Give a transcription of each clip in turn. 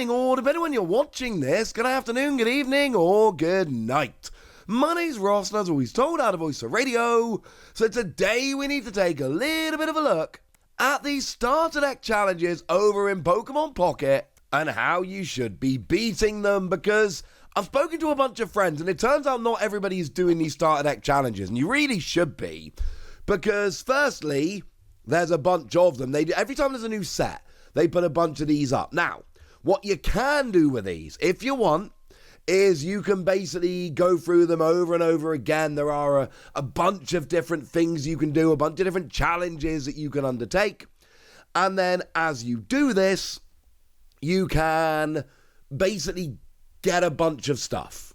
morning, or depending when you're watching this, good afternoon, good evening, or good night. My name's Ross, and as always told, out of voice for radio. So today we need to take a little bit of a look at these starter deck challenges over in Pokemon Pocket and how you should be beating them, because I've spoken to a bunch of friends and it turns out not everybody is doing these starter deck challenges, and you really should be, because firstly, there's a bunch of them. Every time there's a new set, they put a bunch of these up. Now, what you can do with these, if you want, is you can basically go through them over and over again. There are a bunch of different things you can do, a bunch of different challenges that you can undertake. And then as you do this, you can basically get a bunch of stuff.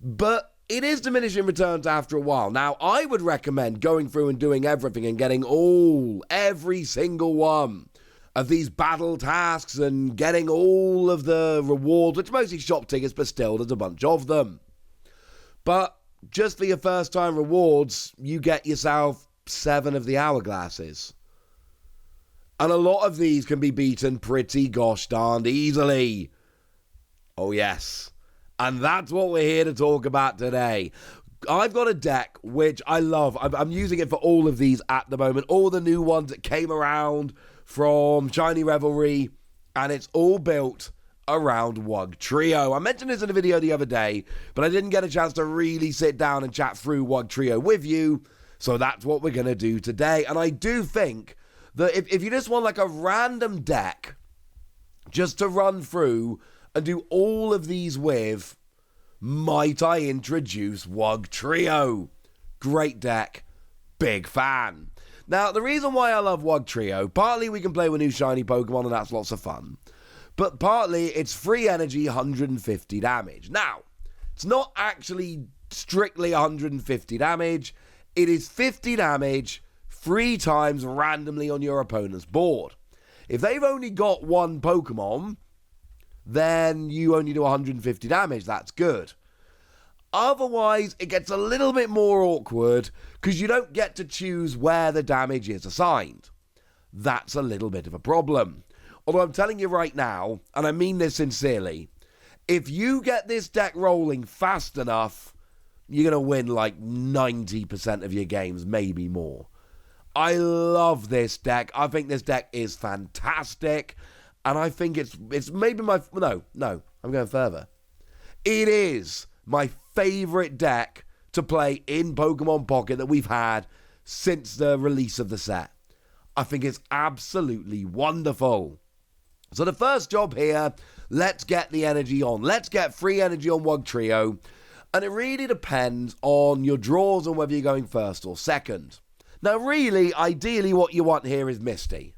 But it is diminishing returns after a while. Now, I would recommend going through and doing everything and getting every single one of these battle tasks and getting all of the rewards, which are mostly shop tickets, but still, there's a bunch of them. But just for your first time rewards, you get yourself 7 of the hourglasses. And a lot of these can be beaten pretty gosh darned easily. Oh yes. And that's what we're here to talk about today. I've got a deck which I love. I'm using it for all of these at the moment. All the new ones that came around from Shiny Revelry, and it's all built around Wugtrio. I mentioned this in a video the other day, but I didn't get a chance to really sit down and chat through Wugtrio with you, so that's what we're going to do today. And I do think that if you just want like a random deck just to run through and do all of these with, might I introduce Wugtrio? Great deck, big fan. Now, the reason why I love Wugtrio, partly we can play with new shiny Pokemon and that's lots of fun, but partly it's free energy, 150 damage. Now, it's not actually strictly 150 damage, it is 50 damage 3 times randomly on your opponent's board. If they've only got one Pokemon, then you only do 150 damage, that's good. Otherwise, it gets a little bit more awkward because you don't get to choose where the damage is assigned. That's a little bit of a problem. Although I'm telling you right now, and I mean this sincerely, if you get this deck rolling fast enough, you're going to win like 90% of your games, maybe more. I love this deck. I think this deck is fantastic. And I think it's maybe my... No, I'm going further. It is my favorite deck to play in Pokemon Pocket that we've had since the release of the set. I think it's absolutely wonderful. So the first job here, let's get the energy on. Let's get free energy on Wugtrio. And it really depends on your draws and whether you're going first or second. Now really, ideally what you want here is Misty.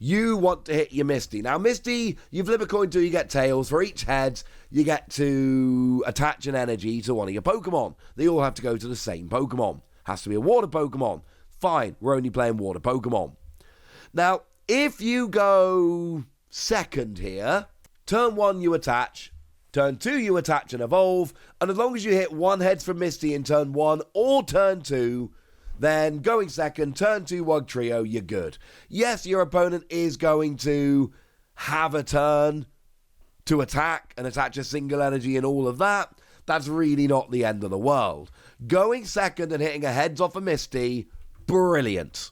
You want to hit your Misty. Now, Misty, you flip a coin till you get tails. For each head, you get to attach an energy to one of your Pokemon. They all have to go to the same Pokemon. Has to be a water Pokemon. Fine, we're only playing water Pokemon. Now, if you go second here, turn 1 you attach, turn 2 you attach and evolve, and as long as you hit 1 heads from Misty in turn 1 or turn 2, then going second, turn 2 Wugtrio, you're good. Yes, your opponent is going to have a turn to attack and attach a single energy and all of that. That's really not the end of the world. Going second and hitting a heads off a Misty, brilliant.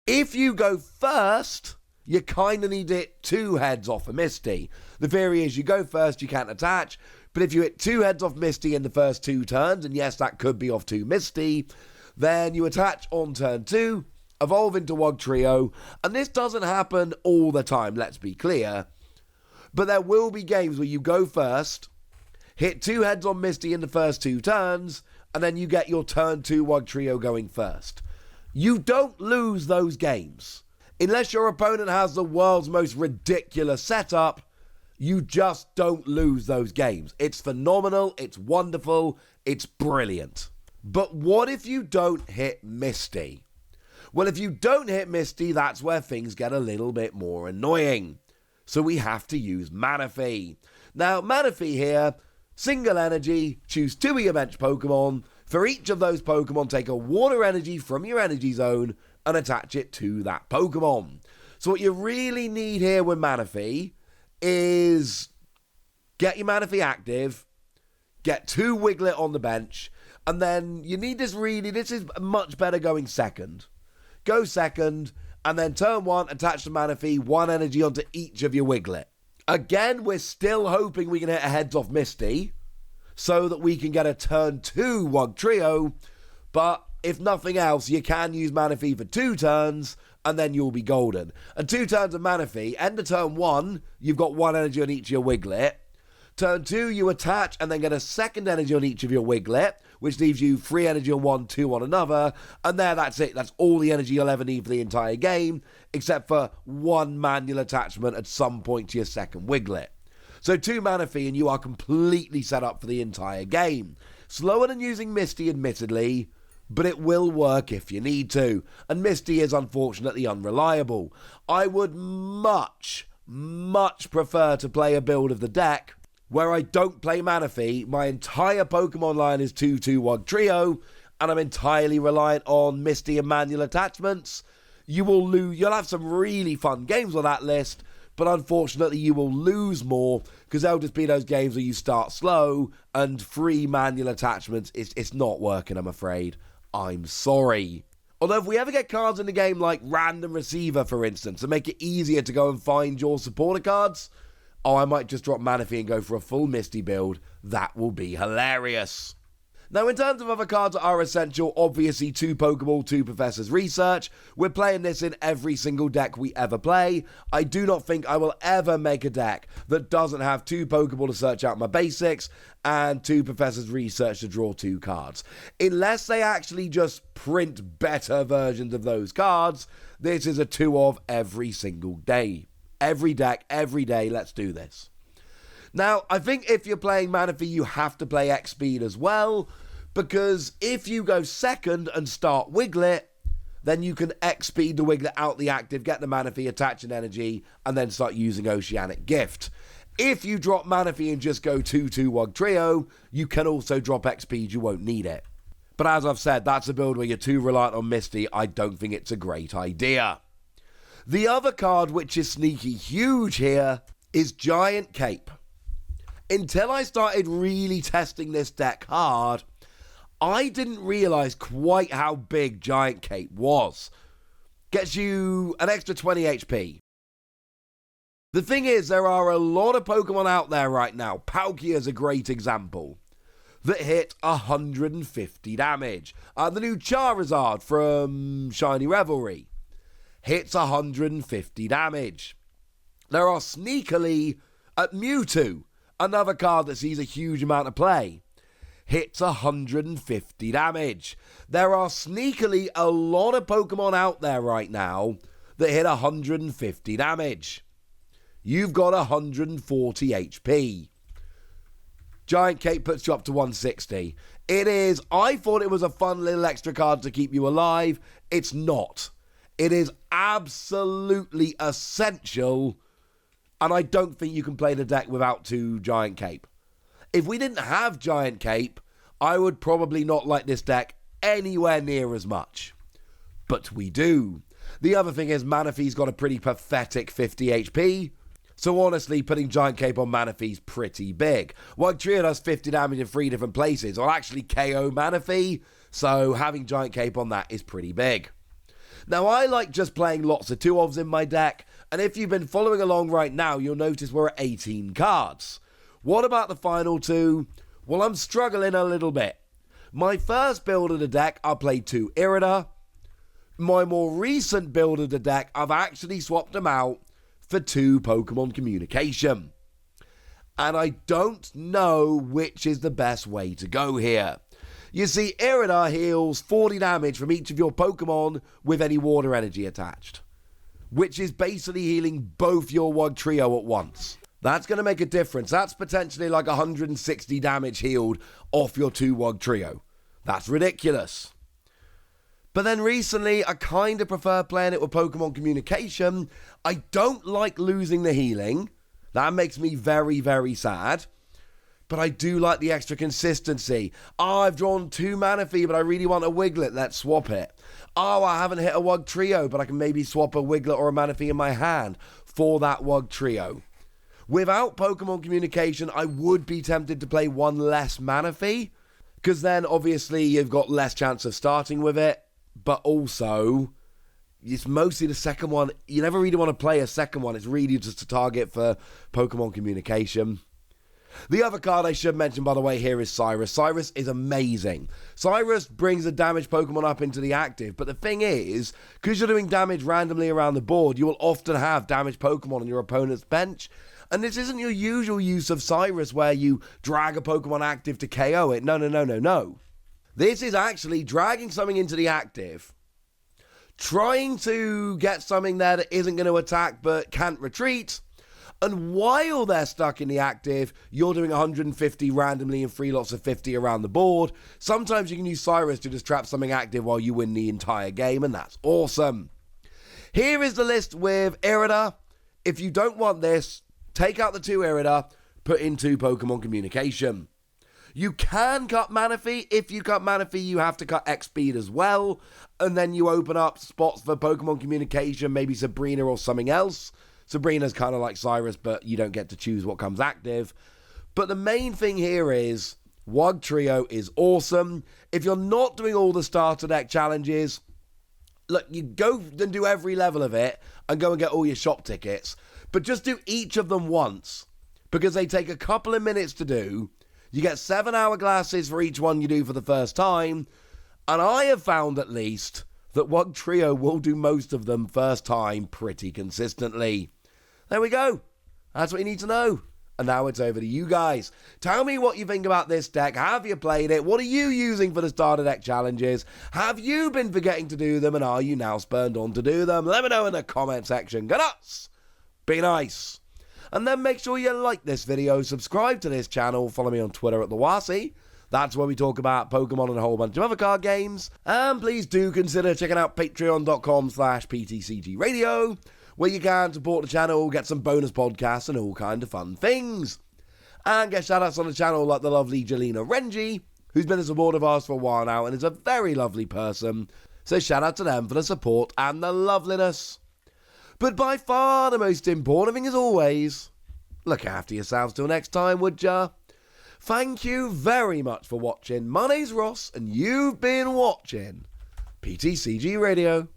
If you go first, you kind of need to hit 2 heads off a Misty. The theory is you go first, you can't attach, but if you hit 2 heads off Misty in the first 2 turns, and yes, that could be off 2 Misty, then you attach on turn 2, evolve into Wugtrio, and this doesn't happen all the time, let's be clear, but there will be games where you go first, hit 2 heads on Misty in the first 2 turns, and then you get your turn 2 Wugtrio going first. You don't lose those games. Unless your opponent has the world's most ridiculous setup, you just don't lose those games. It's phenomenal, it's wonderful, it's brilliant. But what if you don't hit Misty? Well, if you don't hit Misty, that's where things get a little bit more annoying. So we have to use Manaphy. Now, Manaphy here, single energy, choose 2 of your bench Pokemon. For each of those Pokemon, take a water energy from your energy zone and attach it to that Pokemon. So what you really need here with Manaphy is get your Manaphy active, get 2 Wiglet on the bench, and then you need this is much better going second. Go second, and then turn 1, attach the Manaphy, 1 energy onto each of your Wiglet. Again, we're still hoping we can hit a heads off Misty, so that we can get a turn 2 Wugtrio, but if nothing else, you can use Manaphy for 2 turns, and then you'll be golden. And 2 turns of Manaphy, end of turn 1, you've got 1 energy on each of your Wiglet. Turn 2, you attach and then get a second energy on each of your Wiglet, which leaves you 3 energy on one, 2 on another, and that's it. That's all the energy you'll ever need for the entire game, except for 1 manual attachment at some point to your second Wiglet. So 2 Manaphy and you are completely set up for the entire game. Slower than using Misty, admittedly, but it will work if you need to, and Misty is unfortunately unreliable. I would much prefer to play a build of the deck where I don't play Manaphy, my entire Pokemon line is 2/2 Wugtrio, and I'm entirely reliant on Misty and manual attachments. You'll have some really fun games on that list, but unfortunately you will lose more, because there'll just be those games where you start slow, and 3 manual attachments, it's not working, I'm afraid. I'm sorry. Although if we ever get cards in the game like Random Receiver, for instance, and make it easier to go and find your supporter cards, I might just drop Manaphy and go for a full Misty build. That will be hilarious. Now, in terms of other cards that are essential, obviously 2 Pokeball, 2 Professor's Research. We're playing this in every single deck we ever play. I do not think I will ever make a deck that doesn't have 2 Pokeball to search out my basics and 2 Professor's Research to draw 2 cards. Unless they actually just print better versions of those cards, this is a 2 of every single day. Every deck, every day, let's do this. Now, I think if you're playing Manaphy, you have to play X-Speed as well, because if you go second and start Wiglet, then you can X-Speed the Wiglet out the active, get the Manaphy, attach an energy, and then start using Oceanic Gift. If you drop Manaphy and just go 2/2 Wugtrio, you can also drop X-Speed, you won't need it. But as I've said, that's a build where you're too reliant on Misty. I don't think it's a great idea. The other card, which is sneaky huge here, is Giant Cape. Until I started really testing this deck hard, I didn't realise quite how big Giant Cape was. Gets you an extra 20 HP. The thing is, there are a lot of Pokemon out there right now, Palkia is a great example, that hit 150 damage. The new Charizard from Shiny Revelry hits 150 damage. There are sneakily Mewtwo, another card that sees a huge amount of play, hits 150 damage. There are sneakily a lot of Pokemon out there right now that hit 150 damage. You've got 140 HP. Giant Cape puts you up to 160. I thought it was a fun little extra card to keep you alive. It's not. It is absolutely essential, and I don't think you can play the deck without 2 Giant Cape. If we didn't have Giant Cape, I would probably not like this deck anywhere near as much. But we do. The other thing is Manaphy's got a pretty pathetic 50 HP, so honestly, putting Giant Cape on Manaphy's pretty big. Wugtrio does 50 damage in 3 different places, or actually KO Manaphy, so having Giant Cape on that is pretty big. Now, I like just playing lots of 2-ofs in my deck, and if you've been following along right now, you'll notice we're at 18 cards. What about the final 2? Well, I'm struggling a little bit. My first build of the deck, I played 2 Irida. My more recent build of the deck, I've actually swapped them out for 2 Pokemon Communication. And I don't know which is the best way to go here. You see, Irida heals 40 damage from each of your Pokemon with any water energy attached, which is basically healing both your Wugtrio at once. That's going to make a difference. That's potentially like 160 damage healed off your 2 Wugtrio. That's ridiculous. But then recently, I kind of prefer playing it with Pokemon Communication. I don't like losing the healing. That makes me very, very sad. But I do like the extra consistency. I've drawn 2 Manaphy, but I really want a Wiglet. Let's swap it. I haven't hit a Wugtrio, but I can maybe swap a Wiglet or a Manaphy in my hand for that Wugtrio. Without Pokemon Communication, I would be tempted to play one less Manaphy, because then obviously you've got less chance of starting with it, but also it's mostly the second one. You never really want to play a second one. It's really just a target for Pokemon Communication. The other card I should mention, by the way, here is Cyrus. Cyrus is amazing. Cyrus brings a damaged Pokemon up into the active, but the thing is, because you're doing damage randomly around the board, you will often have damaged Pokemon on your opponent's bench. And this isn't your usual use of Cyrus where you drag a Pokemon active to KO it. No. This is actually dragging something into the active, trying to get something there that isn't going to attack but can't retreat, and while they're stuck in the active, you're doing 150 randomly and 3 lots of 50 around the board. Sometimes you can use Cyrus to just trap something active while you win the entire game, and that's awesome. Here is the list with Irida. If you don't want this, take out the 2 Irida, put in 2 Pokemon Communication. You can cut Manaphy. If you cut Manaphy, you have to cut X-Speed as well, and then you open up spots for Pokemon Communication, maybe Sabrina or something else. Sabrina's kind of like Cyrus, but you don't get to choose what comes active. But the main thing here is Wugtrio is awesome. If you're not doing all the starter deck challenges, look, you go and do every level of it and go and get all your shop tickets, but just do each of them once because they take a couple of minutes to do. You get 7 hourglasses for each one you do for the first time, and I have found at least that Wugtrio will do most of them first time pretty consistently. There we go. That's what you need to know. And now it's over to you guys. Tell me what you think about this deck. Have you played it? What are you using for the starter deck challenges? Have you been forgetting to do them, and are you now spurned on to do them? Let me know in the comment section. Go nuts! Be nice. And then make sure you like this video, subscribe to this channel, follow me on Twitter at TheWasi. That's where we talk about Pokemon and a whole bunch of other card games. And please do consider checking out patreon.com/PTCG Radio, where you can support the channel, get some bonus podcasts and all kind of fun things. And get shoutouts on the channel like the lovely Jelena Renji, who's been a supporter of ours for a while now and is a very lovely person. So shout out to them for the support and the loveliness. But by far the most important thing as always, look after yourselves till next time, would ya? Thank you very much for watching. My name's Ross, and you've been watching PTCG Radio.